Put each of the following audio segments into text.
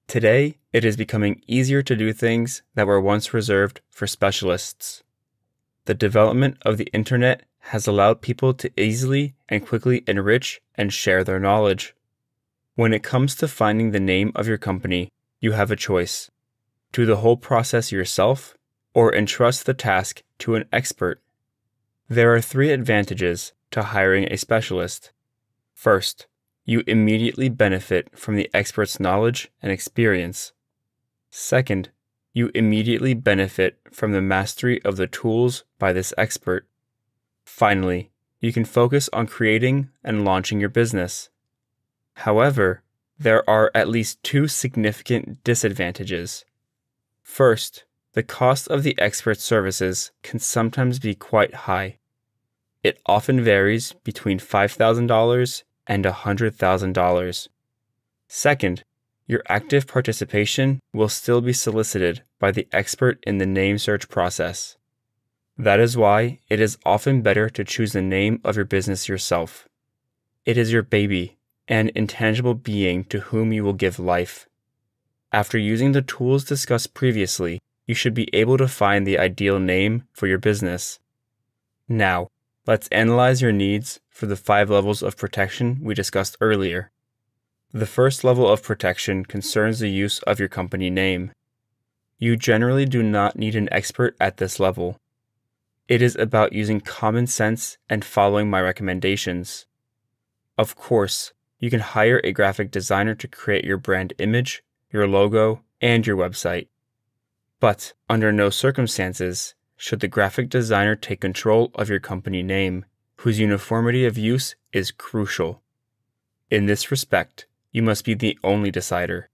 Today, it is becoming easier to do things that were once reserved for specialists. The development of the internet has allowed people to easily and quickly enrich and share their knowledge. When it comes to finding the name of your company, you have a choice: do the whole process yourself or entrust the task to an expert. There are 3 advantages to hiring a specialist. First, you immediately benefit from the expert's knowledge and experience. Second, you immediately benefit from the mastery of the tools by this expert. Finally, you can focus on creating and launching your business. However, there are at least 2 significant disadvantages. First, the cost of the expert's services can sometimes be quite high. It often varies between $5,000 and $100,000. Second, your active participation will still be solicited by the expert in the name search process. That is why it is often better to choose the name of your business yourself. It is your baby, an intangible being to whom you will give life. After using the tools discussed previously, you should be able to find the ideal name for your business. Now, let's analyze your needs for the 5 levels of protection we discussed earlier. The first level of protection concerns the use of your company name. You generally do not need an expert at this level. It is about using common sense and following my recommendations. Of course, you can hire a graphic designer to create your brand image, your logo, and your website. But under no circumstances should the graphic designer take control of your company name, whose uniformity of use is crucial. In this respect, you must be the only decider.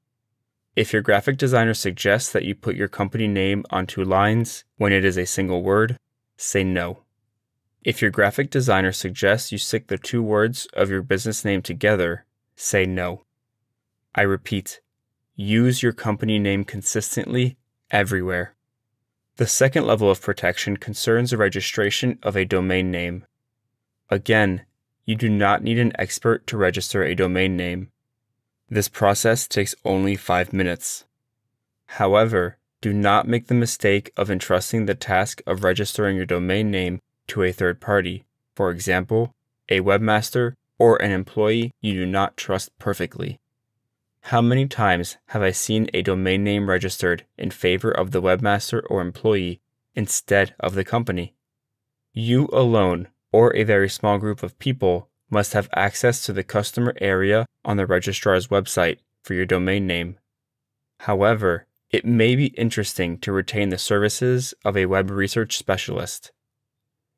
If your graphic designer suggests that you put your company name on 2 lines when it is a single word, say no. If your graphic designer suggests you stick the 2 words of your business name together, say no. I repeat, use your company name consistently everywhere. The second level of protection concerns the registration of a domain name. Again, you do not need an expert to register a domain name. This process takes only 5 minutes. However, do not make the mistake of entrusting the task of registering your domain name to a third party, for example, a webmaster or an employee you do not trust perfectly. How many times have I seen a domain name registered in favor of the webmaster or employee instead of the company? You alone, or a very small group of people, must have access to the customer area on the registrar's website for your domain name. However, it may be interesting to retain the services of a web research specialist.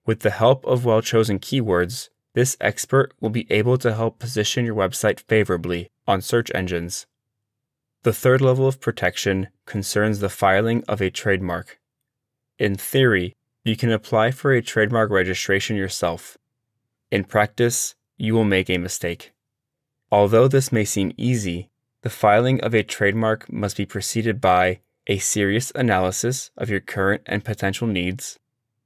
With the help of well-chosen keywords, this expert will be able to help position your website favorably on search engines. The third level of protection concerns the filing of a trademark. In theory, you can apply for a trademark registration yourself. In practice, you will make a mistake. Although this may seem easy, the filing of a trademark must be preceded by a serious analysis of your current and potential needs,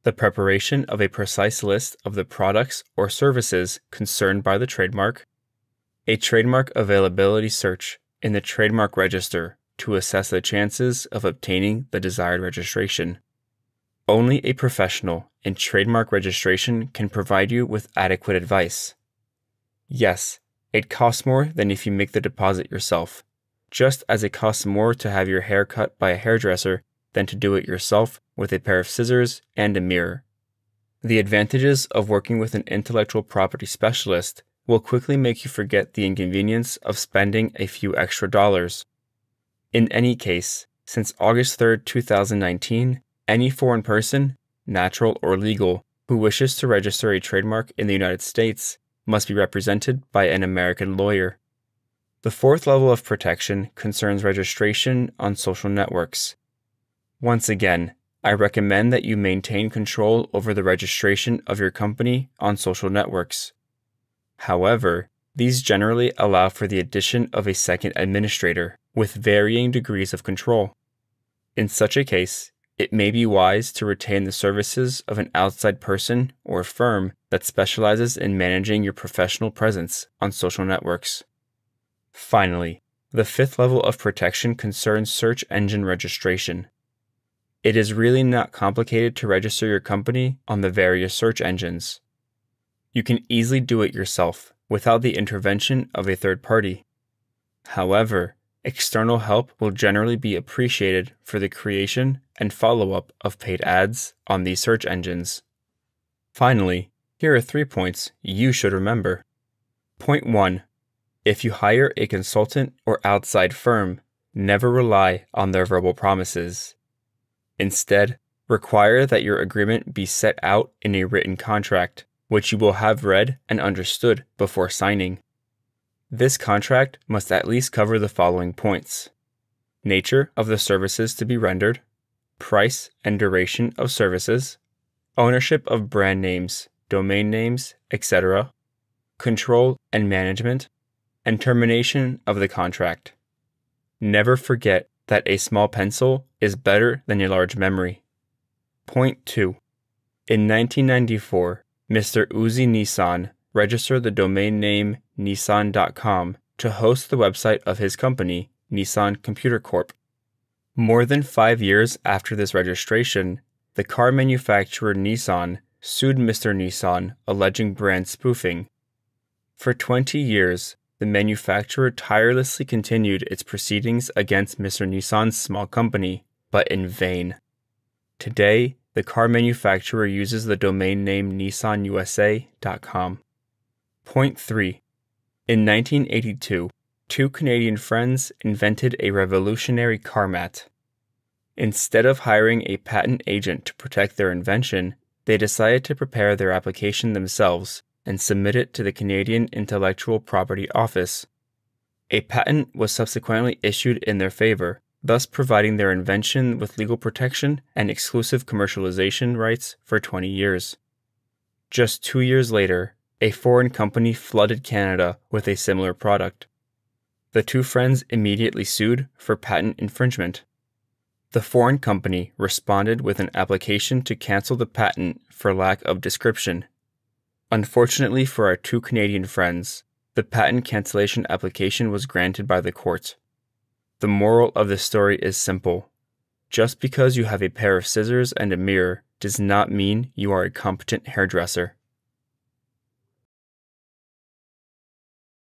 the preparation of a precise list of the products or services concerned by the trademark, a trademark availability search in the trademark register to assess the chances of obtaining the desired registration. Only a professional in trademark registration can provide you with adequate advice. Yes, it costs more than if you make the deposit yourself, just as it costs more to have your hair cut by a hairdresser than to do it yourself with a pair of scissors and a mirror. The advantages of working with an intellectual property specialist will quickly make you forget the inconvenience of spending a few extra dollars. In any case, since August 3, 2019, any foreign person, natural or legal, who wishes to register a trademark in the United States must be represented by an American lawyer. The fourth level of protection concerns registration on social networks. Once again, I recommend that you maintain control over the registration of your company on social networks. However, these generally allow for the addition of a second administrator with varying degrees of control. In such a case, it may be wise to retain the services of an outside person or firm that specializes in managing your professional presence on social networks. Finally, The fifth level of protection concerns search engine registration. It is really not complicated to register your company on the various search engines. You can easily do it yourself without the intervention of a third party. However, external help will generally be appreciated for the creation and follow-up of paid ads on these search engines. Finally, here are 3 points you should remember. Point 1. If you hire a consultant or outside firm, never rely on their verbal promises. Instead, require that your agreement be set out in a written contract, which you will have read and understood before signing. This contract must at least cover the following points: nature of the services to be rendered, price and duration of services, ownership of brand names, domain names, etc., control and management, and termination of the contract. Never forget that a small pencil is better than a large memory. Point 2. In 1994, Mr. Uzi Nissan registered the domain name Nissan.com to host the website of his company, Nissan Computer Corp. More than 5 years after this registration, the car manufacturer Nissan sued Mr. Nissan, alleging brand spoofing. For 20 years, the manufacturer tirelessly continued its proceedings against Mr. Nissan's small company, but in vain. Today, the car manufacturer uses the domain name NissanUSA.com. Point 3. In 1982, 2 Canadian friends invented a revolutionary car mat. Instead of hiring a patent agent to protect their invention, they decided to prepare their application themselves and submit it to the Canadian Intellectual Property Office. A patent was subsequently issued in their favor, thus providing their invention with legal protection and exclusive commercialization rights for 20 years. Just 2 years later, a foreign company flooded Canada with a similar product. The 2 friends immediately sued for patent infringement. The foreign company responded with an application to cancel the patent for lack of description. Unfortunately for our 2 Canadian friends, the patent cancellation application was granted by the court. The moral of this story is simple. Just because you have a pair of scissors and a mirror does not mean you are a competent hairdresser.